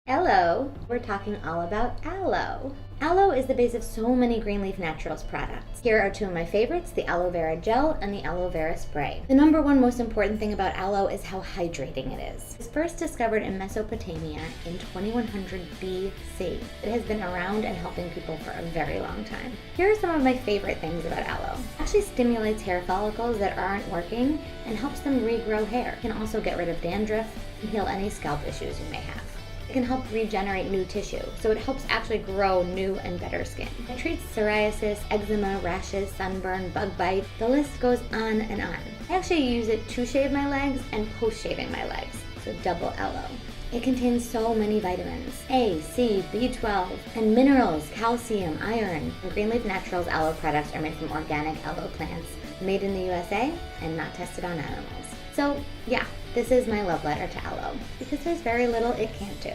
Hello, we're talking all about aloe. Aloe is the base of so many Green Leaf Naturals products. Here are two of my favorites, the aloe vera gel and the aloe vera spray. The number one most important thing about aloe is how hydrating it is. It was first discovered in Mesopotamia in 2100 BC. It has been around and helping people for a very long time. Here are some of my favorite things about aloe. It actually stimulates hair follicles that aren't working and helps them regrow hair. It can also get rid of dandruff and heal any scalp issues you may have. It can help regenerate new tissue, so it helps actually grow new and better skin. It treats psoriasis, eczema, rashes, sunburn, bug bite. The list goes on and on. I actually use it to shave my legs and post shaving my legs, so double aloe. It contains so many vitamins, A, C, B12, and minerals, calcium, iron. The Green Leaf Naturals aloe products are made from organic aloe plants, made in the USA and not tested on animals. So yeah, this is my love letter to aloe, because there's very little it can't do.